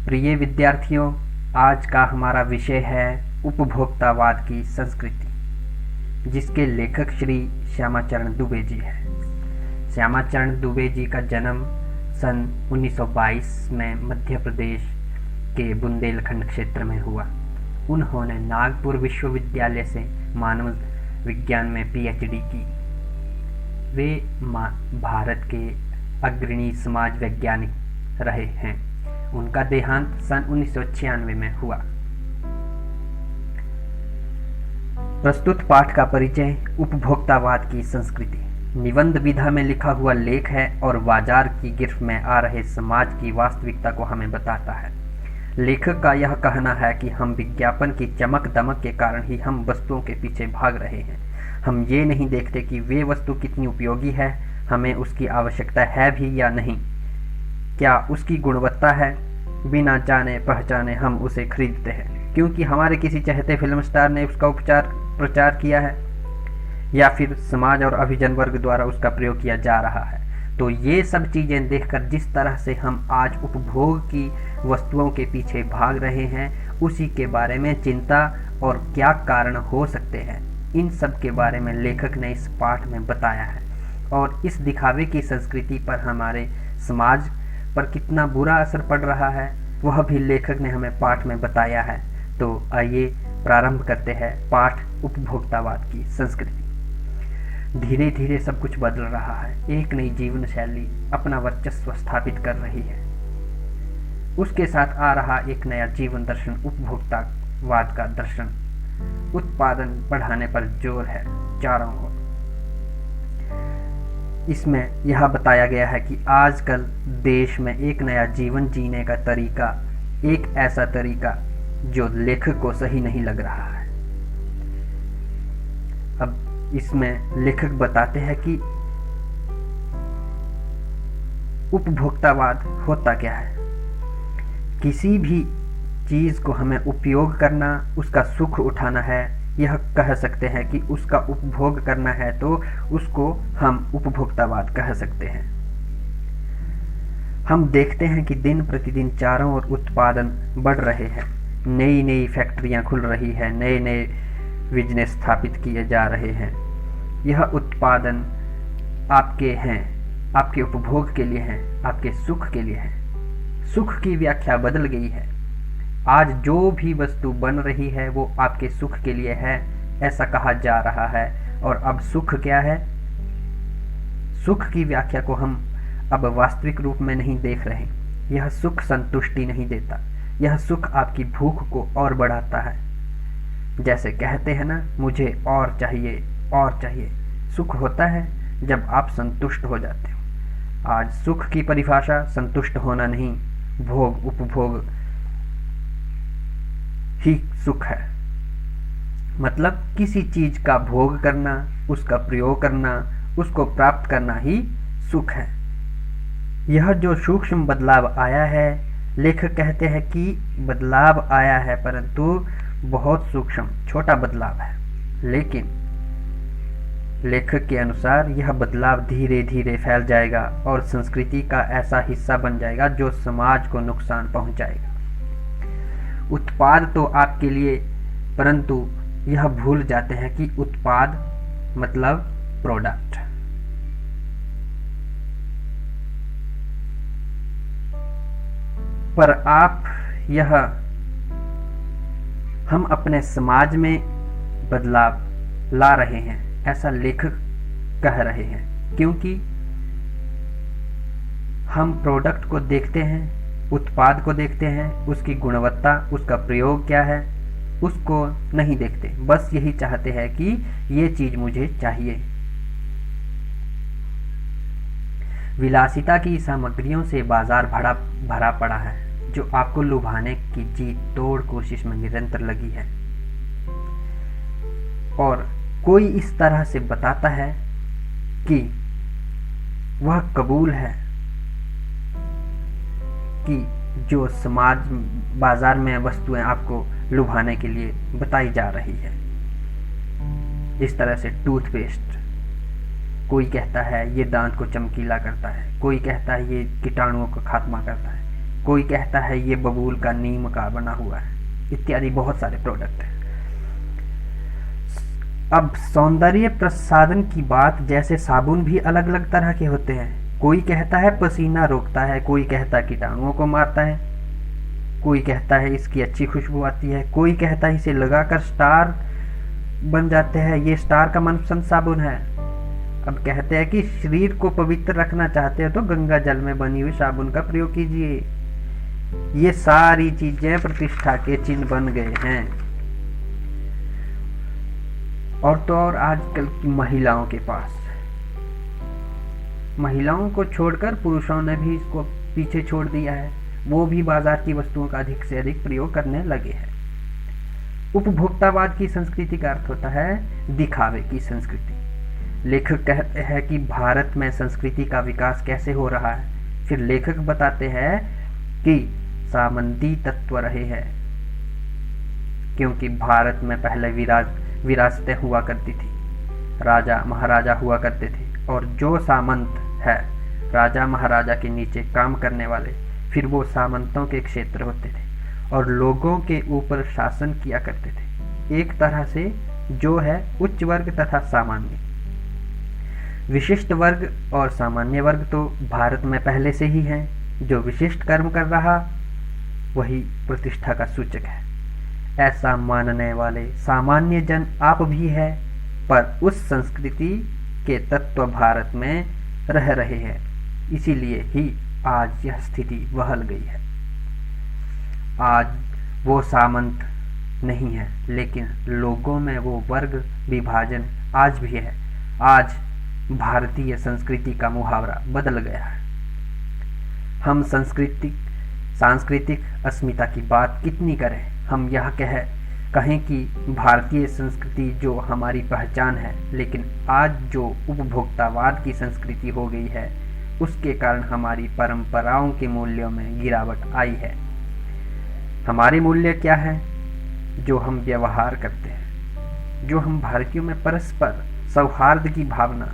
प्रिय विद्यार्थियों, आज का हमारा विषय है उपभोक्तावाद की संस्कृति, जिसके लेखक श्री श्यामाचरण दुबे जी हैं। श्यामाचरण दुबे जी का जन्म सन 1922 में मध्य प्रदेश के बुंदेलखंड क्षेत्र में हुआ। उन्होंने नागपुर विश्वविद्यालय से मानव विज्ञान में पीएचडी की। वे भारत के अग्रणी समाज वैज्ञानिक रहे हैं। उनका देहांत सन 1996 में हुआ। प्रस्तुत पाठ का परिचय उपभोक्तावाद की संस्कृति निबंध विधा में लिखा हुआ लेख है और बाजार की गिरफ्त में आ रहे समाज की वास्तविकता को हमें बताता है। लेखक का यह कहना है कि हम विज्ञापन की चमक दमक के कारण ही हम वस्तुओं के पीछे भाग रहे हैं। हम ये नहीं देखते कि वे वस्तु कितनी उपयोगी है, हमें उसकी आवश्यकता है भी या नहीं, क्या उसकी गुणवत्ता है। बिना जाने पहचाने हम उसे खरीदते हैं क्योंकि हमारे किसी चहेते फिल्म स्टार ने उसका प्रचार किया है या फिर समाज और अभिजन वर्ग द्वारा उसका प्रयोग किया जा रहा है। तो ये सब चीज़ें देखकर जिस तरह से हम आज उपभोग की वस्तुओं के पीछे भाग रहे हैं, उसी के बारे में चिंता और क्या कारण हो सकते हैं, इन सब के बारे में लेखक ने इस पाठ में बताया है। और इस दिखावे की संस्कृति पर हमारे समाज पर कितना बुरा असर पड़ रहा है, वह भी लेखक ने हमें पाठ में बताया है। तो आइए प्रारंभ करते हैं पाठ उपभोक्तावाद की संस्कृति। धीरे धीरे सब कुछ बदल रहा है। एक नई जीवन शैली अपना वर्चस्व स्थापित कर रही है। उसके साथ आ रहा एक नया जीवन दर्शन उपभोक्तावाद का दर्शन। उत्पादन बढ़ाने पर जोर है चारों ओर। इसमें यह बताया गया है कि आजकल देश में एक नया जीवन जीने का तरीका, एक ऐसा तरीका जो लेखक को सही नहीं लग रहा है। अब इसमें लेखक बताते हैं कि उपभोक्तावाद होता क्या है। किसी भी चीज को हमें उपयोग करना, उसका सुख उठाना है, यह कह सकते हैं कि उसका उपभोग करना है, तो उसको हम उपभोक्तावाद कह सकते हैं। हम देखते हैं कि दिन प्रतिदिन चारों ओर उत्पादन बढ़ रहे हैं। नई नई फैक्ट्रियां खुल रही है, नए नए बिजनेस स्थापित किए जा रहे हैं। यह उत्पादन आपके हैं, आपके उपभोग के लिए हैं, आपके सुख के लिए हैं। सुख की व्याख्या बदल गई है। आज जो भी वस्तु बन रही है वो आपके सुख के लिए है, ऐसा कहा जा रहा है। और अब सुख क्या है? सुख की व्याख्या को हम अब वास्तविक रूप में नहीं देख रहे। यह सुख संतुष्टि नहीं देता। यह सुख आपकी भूख को और बढ़ाता है। जैसे कहते हैं ना, मुझे और चाहिए और चाहिए। सुख होता है जब आप संतुष्ट हो जाते हो। आज सुख की परिभाषा संतुष्ट होना नहीं, भोग उपभोग ही सुख है। मतलब किसी चीज का भोग करना, उसका प्रयोग करना, उसको प्राप्त करना ही सुख है। यह जो सूक्ष्म बदलाव आया है, लेखक कहते हैं कि बदलाव आया है परंतु बहुत सूक्ष्म छोटा बदलाव है। लेकिन लेखक के अनुसार यह बदलाव धीरे धीरे फैल जाएगा और संस्कृति का ऐसा हिस्सा बन जाएगा जो समाज को नुकसान पहुंचाएगा। उत्पाद तो आपके लिए, परंतु यह भूल जाते हैं कि उत्पाद मतलब प्रोडक्ट। पर आप यह हम अपने समाज में बदलाव ला रहे हैं, ऐसा लेखक कह रहे हैं, क्योंकि हम प्रोडक्ट को देखते हैं, उत्पाद को देखते हैं, उसकी गुणवत्ता, उसका प्रयोग क्या है, उसको नहीं देखते। बस यही चाहते हैं कि ये चीज मुझे चाहिए। विलासिता की सामग्रियों से बाजार भरा पड़ा है, जो आपको लुभाने की जी तोड़ कोशिश में निरंतर लगी है। और कोई इस तरह से बताता है कि वह कबूल है कि जो समाज बाजार में वस्तुएं आपको लुभाने के लिए बताई जा रही है। इस तरह से टूथपेस्ट, कोई कहता है ये दांत को चमकीला करता है, कोई कहता है ये कीटाणुओं का खात्मा करता है। कोई कहता है ये बबूल का नीम का बना हुआ है, इत्यादि बहुत सारे प्रोडक्ट हैं। अब सौंदर्य प्रसाधन की बात, जैसे साबुन भी अलग अलग तरह के होते हैं। कोई कहता है पसीना रोकता है, कोई कहता है कीटाणुओं को मारता है, कोई कहता है इसकी अच्छी खुशबू आती है, कोई कहता है इसे लगाकर स्टार बन जाते हैं, ये स्टार का मनपसंद साबुन है। अब कहते हैं कि शरीर को पवित्र रखना चाहते हो तो गंगा जल में बनी हुई साबुन का प्रयोग कीजिए। ये सारी चीजें प्रतिष्ठा के चिन्ह बन गए हैं। और तो और आजकल की महिलाओं के पास, महिलाओं को छोड़कर पुरुषों ने भी इसको पीछे छोड़ दिया है। वो भी बाजार की वस्तुओं का अधिक से अधिक प्रयोग करने लगे हैं। उपभोक्तावाद की संस्कृति का अर्थ होता है दिखावे की संस्कृति। लेखक कहते हैं कि भारत में संस्कृति का विकास कैसे हो रहा है। फिर लेखक बताते हैं कि सामंती तत्व रहे हैं, क्योंकि भारत में पहले विरासतें हुआ करती थी, राजा महाराजा हुआ करते थे, और जो सामंत है राजा महाराजा के नीचे काम करने वाले, फिर वो सामंतों के क्षेत्र होते थे और लोगों के ऊपर शासन किया करते थे। एक तरह से जो है उच्च वर्ग तथा सामान्य। विशिष्ट वर्ग और सामान्य वर्ग तो भारत में पहले से ही हैं। जो विशिष्ट कर्म कर रहा वही प्रतिष्ठा का सूचक है, ऐसा मानने वाले सामान्य जन आप भी है, पर उस संस्कृति के तत्व भारत में रह रहे हैं, इसीलिए ही आज यह स्थिति बहल गई है। आज वो सामंत नहीं है, लेकिन लोगों में वो वर्ग विभाजन आज भी है। आज भारतीय संस्कृति का मुहावरा बदल गया है। हम सांस्कृतिक अस्मिता की बात कितनी करें, हम यह कहें कि भारतीय संस्कृति जो हमारी पहचान है, लेकिन आज जो उपभोक्तावाद की संस्कृति हो गई है, उसके कारण हमारी परंपराओं के मूल्यों में गिरावट आई है। हमारे मूल्य क्या है? जो हम व्यवहार करते हैं, जो हम भारतीयों में परस्पर सौहार्द की भावना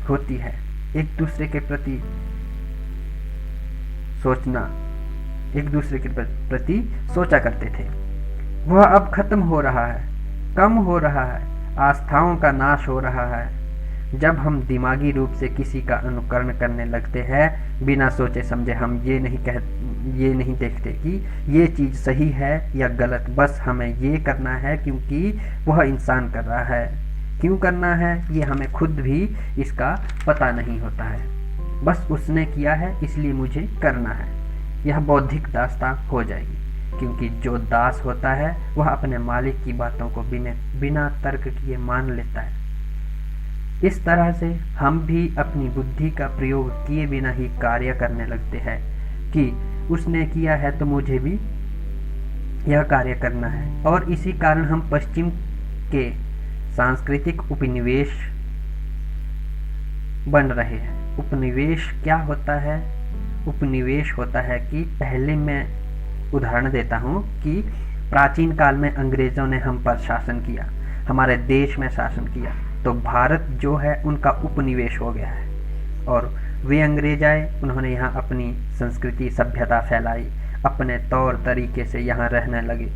होती है, एक दूसरे के प्रति सोचना, एक दूसरे के प्रति सोचा करते थे, वह अब खत्म हो रहा है, कम हो रहा है, आस्थाओं का नाश हो रहा है। जब हम दिमागी रूप से किसी का अनुकरण करने लगते हैं, बिना सोचे समझे, हम ये नहीं देखते कि ये चीज़ सही है या गलत, बस हमें ये करना है क्योंकि वह इंसान कर रहा है। क्यों करना है ये हमें खुद भी इसका पता नहीं होता है, बस उसने किया है इसलिए मुझे करना है। यह बौद्धिक दासता हो जाएगी, क्योंकि जो दास होता है वह अपने मालिक की बातों को बिना तर्क किए मान लेता है। इस तरह से हम भी अपनी बुद्धि का प्रयोग किए बिना ही कार्य करने लगते हैं कि उसने किया है तो मुझे भी यह कार्य करना है। और इसी कारण हम पश्चिम के सांस्कृतिक उपनिवेश बन रहे हैं। उपनिवेश क्या होता है? उपनिवेश होता है कि पहले मैं उदाहरण देता हूँ कि प्राचीन काल में अंग्रेजों ने हम पर शासन किया, हमारे देश में शासन किया, तो भारत जो है उनका उपनिवेश हो गया है। और वे अंग्रेज आए, उन्होंने यहाँ अपनी संस्कृति सभ्यता फैलाई, अपने तौर तरीके से यहाँ रहने लगे,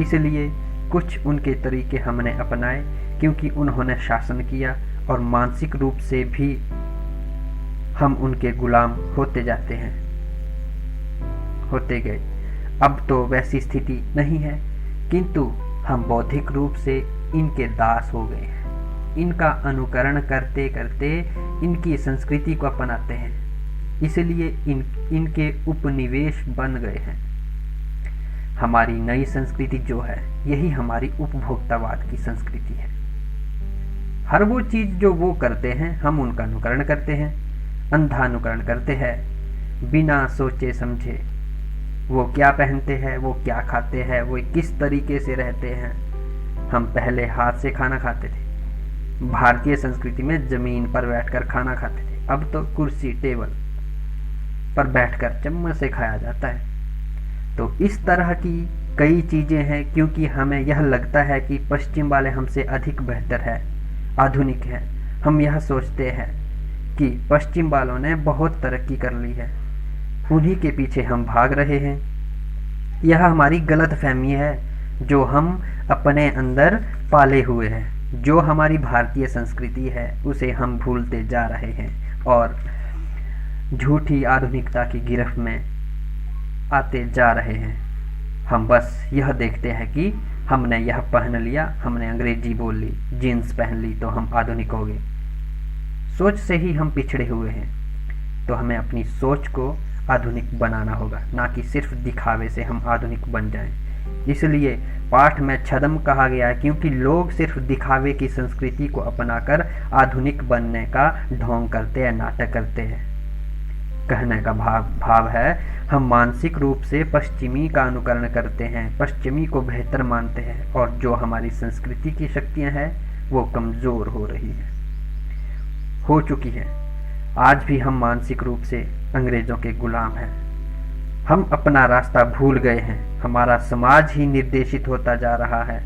इसलिए कुछ उनके तरीके हमने अपनाए, क्योंकि उन्होंने शासन किया और मानसिक रूप से भी हम उनके गुलाम होते जाते हैं, होते गए। अब तो वैसी स्थिति नहीं है, किंतु हम बौद्धिक रूप से इनके दास हो गए हैं। इनका अनुकरण करते करते इनकी संस्कृति को अपनाते हैं, इसलिए इनके उपनिवेश बन गए हैं। हमारी नई संस्कृति जो है, यही हमारी उपभोक्तावाद की संस्कृति है। हर वो चीज़ जो वो करते हैं हम उनका अनुकरण करते हैं, अंधानुकरण करते हैं, बिना सोचे समझे। वो क्या पहनते हैं, वो क्या खाते हैं, वो किस तरीके से रहते हैं। हम पहले हाथ से खाना खाते थे, भारतीय संस्कृति में जमीन पर बैठकर खाना खाते थे, अब तो कुर्सी टेबल पर बैठकर चम्मच से खाया जाता है। तो इस तरह की कई चीज़ें हैं, क्योंकि हमें यह लगता है कि पश्चिम वाले हमसे अधिक बेहतर है, आधुनिक है। हम यह सोचते हैं कि पश्चिम वालों ने बहुत तरक्की कर ली है, उन्हीं के पीछे हम भाग रहे हैं। यह हमारी गलत फहमी है जो हम अपने अंदर पाले हुए हैं। जो हमारी भारतीय संस्कृति है उसे हम भूलते जा रहे हैं और झूठी आधुनिकता की गिरफ्त में आते जा रहे हैं। हम बस यह देखते हैं कि हमने यह पहन लिया, हमने अंग्रेजी बोल ली, जीन्स पहन ली तो हम आधुनिक हो गए। सोच से ही हम पिछड़े हुए हैं। तो हमें अपनी सोच को आधुनिक बनाना होगा, ना कि सिर्फ दिखावे से हम आधुनिक बन जाएं। इसलिए पाठ में छद्म कहा गया है, क्योंकि लोग सिर्फ दिखावे की संस्कृति को अपनाकर आधुनिक बनने का ढोंग करते हैं, नाटक करते हैं। कहने का भाव है हम मानसिक रूप से पश्चिमी का अनुकरण करते हैं, पश्चिमी को बेहतर मानते हैं और जो हमारी संस्कृति की शक्तियां हैं वो कमज़ोर हो रही हैं, हो चुकी हैं। आज भी हम मानसिक रूप से अंग्रेज़ों के गुलाम हैं। हम अपना रास्ता भूल गए हैं। हमारा समाज ही निर्देशित होता जा रहा है।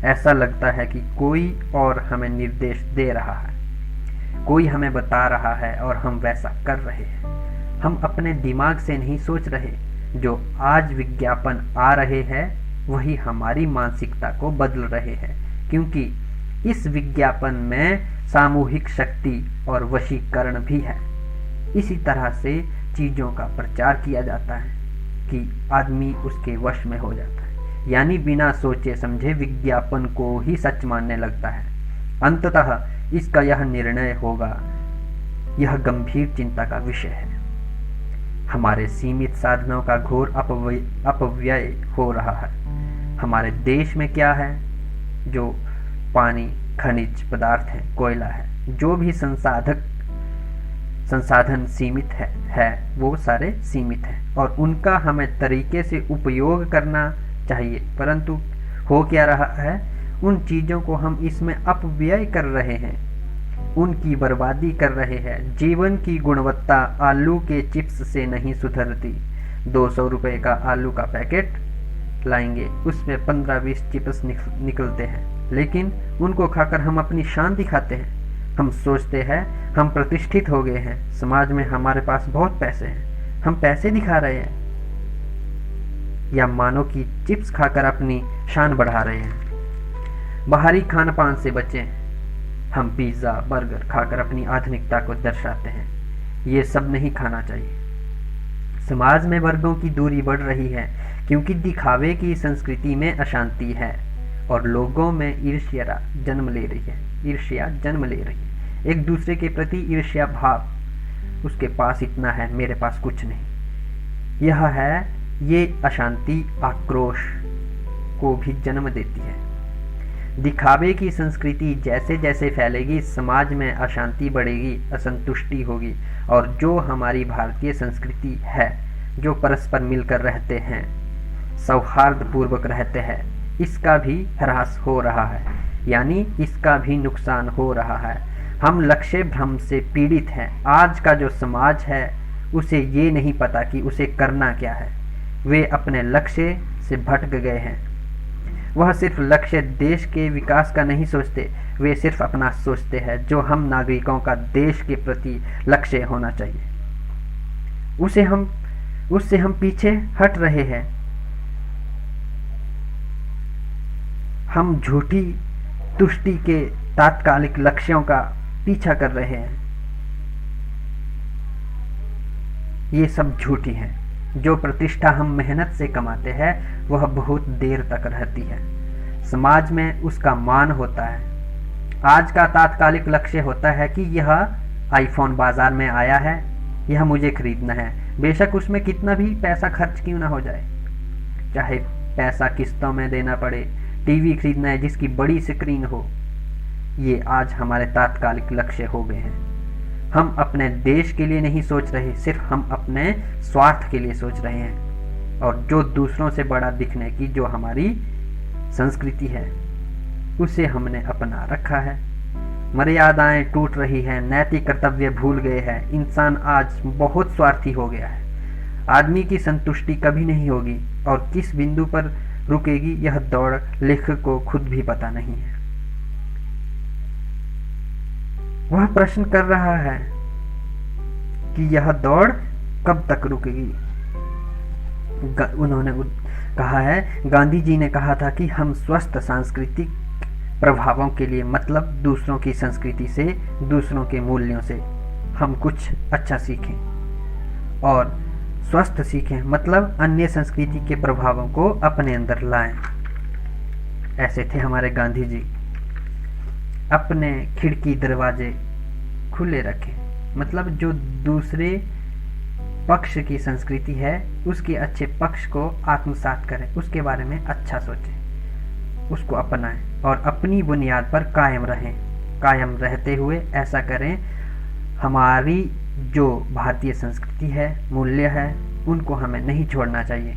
ऐसा लगता है कि कोई और हमें निर्देश दे रहा है, कोई हमें बता रहा है और हम वैसा कर रहे हैं। हम अपने दिमाग से नहीं सोच रहे। जो आज विज्ञापन आ रहे हैं वही हमारी मानसिकता को बदल रहे हैं, क्योंकि इस विज्ञापन में सामूहिक शक्ति और वशीकरण भी है। इसी तरह से चीज़ों का प्रचार किया जाता है कि आदमी उसके वश में हो जाता है, यानी बिना सोचे समझे विज्ञापन को ही सच मानने लगता है। अंततः इसका यह निर्णय होगा, यह गंभीर चिंता का विषय है। हमारे सीमित साधनों का घोर अपव्यय हो रहा है। हमारे देश में क्या है? जो पानी, खनिज पदार्थ है, कोयला है, जो भी संसाधन सीमित है वो सारे सीमित हैं और उनका हमें तरीके से उपयोग करना चाहिए। परंतु हो क्या रहा है, उन चीज़ों को हम इसमें अपव्यय कर रहे हैं, उनकी बर्बादी कर रहे हैं। जीवन की गुणवत्ता आलू के चिप्स से नहीं सुधरती। 200 रुपये का आलू का पैकेट लाएंगे, उसमें 15-20 चिप्स निकलते हैं, लेकिन उनको खाकर हम अपनी शान दिखाते हैं। हम सोचते हैं हम प्रतिष्ठित हो गए हैं, समाज में हमारे पास बहुत पैसे हैं, हम पैसे दिखा रहे हैं, या मानो कि चिप्स खाकर अपनी शान बढ़ा रहे हैं। बाहरी खान पान से बचें। हम पिज़्ज़ा, बर्गर खाकर अपनी आधुनिकता को दर्शाते हैं। ये सब नहीं खाना चाहिए। समाज में वर्गों की दूरी बढ़ रही है क्योंकि दिखावे की संस्कृति में अशांति है और लोगों में ईर्ष्या जन्म ले रही है। एक दूसरे के प्रति ईर्ष्या भाव, उसके पास इतना है, मेरे पास कुछ नहीं। ये अशांति आक्रोश को भी जन्म देती है। दिखावे की संस्कृति जैसे जैसे फैलेगी, समाज में अशांति बढ़ेगी, असंतुष्टि होगी और जो हमारी भारतीय संस्कृति है, जो परस्पर मिलकर रहते हैं, सौहार्दपूर्वक रहते हैं, इसका भी ह्रास हो रहा है, यानी इसका भी नुकसान हो रहा है। हम लक्ष्य भ्रम से पीड़ित हैं। आज का जो समाज है उसे ये नहीं पता कि उसे करना क्या है। वे अपने लक्ष्य से भटक गए हैं। वह सिर्फ लक्ष्य देश के विकास का नहीं सोचते, वे सिर्फ अपना सोचते हैं। जो हम नागरिकों का देश के प्रति लक्ष्य होना चाहिए, उससे हम पीछे हट रहे हैं। हम झूठी तुष्टि के तात्कालिक लक्ष्यों का पीछा कर रहे हैं। ये सब झूठी हैं। जो प्रतिष्ठा हम मेहनत से कमाते हैं वह बहुत देर तक रहती है। समाज में उसका मान होता है। आज का तात्कालिक लक्ष्य होता है कि यह आईफोन बाजार में आया है, यह मुझे खरीदना है, बेशक उसमें कितना भी पैसा खर्च क्यों ना हो जाए, चाहे पैसा किस्तों में देना पड़े। टीवी खरीदना है जिसकी बड़ी स्क्रीन हो। ये आज हमारे तात्कालिक लक्ष्य हो गए हैं। हम अपने देश के लिए नहीं सोच रहे, सिर्फ हम अपने स्वार्थ के लिए सोच रहे हैं। और जो दूसरों से बड़ा दिखने की जो हमारी संस्कृति है उसे हमने अपना रखा है। मर्यादाएं टूट रही हैं, नैतिक कर्तव्य भूल गए हैं। इंसान आज बहुत स्वार्थी हो गया है। आदमी की संतुष्टि कभी नहीं होगी और किस बिंदु पर रुकेगी यह दौड़ लेखक को खुद भी पता नहीं है। वह प्रश्न कर रहा है कि यह दौड़ कब तक रुकेगी। उन्होंने कहा है, गांधी जी ने कहा था कि हम स्वस्थ सांस्कृतिक प्रभावों के लिए मतलब दूसरों की संस्कृति से, दूसरों के मूल्यों से हम कुछ अच्छा सीखें, और स्वस्थ सीखें मतलब अन्य संस्कृति के प्रभावों को अपने अंदर लाएं। ऐसे थे हमारे गांधी जी। अपने खिड़की दरवाजे खुले रखें, मतलब जो दूसरे पक्ष की संस्कृति है उसके अच्छे पक्ष को आत्मसात करें, उसके बारे में अच्छा सोचें, उसको अपनाएं और अपनी बुनियाद पर कायम रहें। कायम रहते हुए ऐसा करें, हमारी जो भारतीय संस्कृति है, मूल्य है, उनको हमें नहीं छोड़ना चाहिए।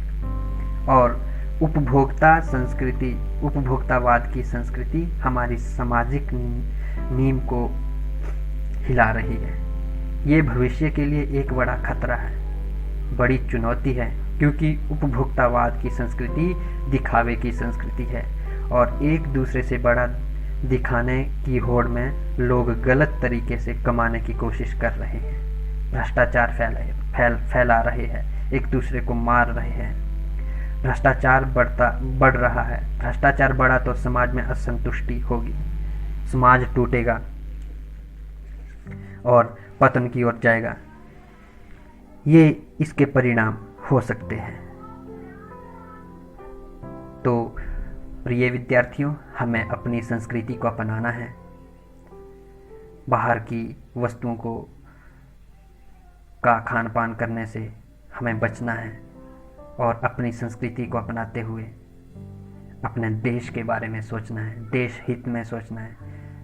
और उपभोक्ता संस्कृति, उपभोक्तावाद की संस्कृति हमारी सामाजिक नींव को हिला रही है। ये भविष्य के लिए एक बड़ा खतरा है, बड़ी चुनौती है, क्योंकि उपभोक्तावाद की संस्कृति दिखावे की संस्कृति है और एक दूसरे से बड़ा दिखाने की होड़ में लोग गलत तरीके से कमाने की कोशिश कर रहे हैं, भ्रष्टाचार फैला रहे हैं, एक दूसरे को मार रहे हैं। भ्रष्टाचार बढ़ रहा है। भ्रष्टाचार बढ़ा तो समाज में असंतुष्टि होगी, समाज टूटेगा और पतन की ओर जाएगा। ये इसके परिणाम हो सकते हैं। तो प्रिय विद्यार्थियों, हमें अपनी संस्कृति को अपनाना है, बाहर की वस्तुओं को का खान पान करने से हमें बचना है और अपनी संस्कृति को अपनाते हुए अपने देश के बारे में सोचना है, देश हित में सोचना है,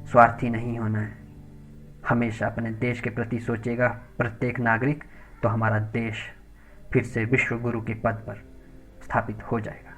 स्वार्थी नहीं होना है। हमेशा अपने देश के प्रति सोचेगा प्रत्येक नागरिक, तो हमारा देश फिर से विश्व गुरु के पद पर स्थापित हो जाएगा।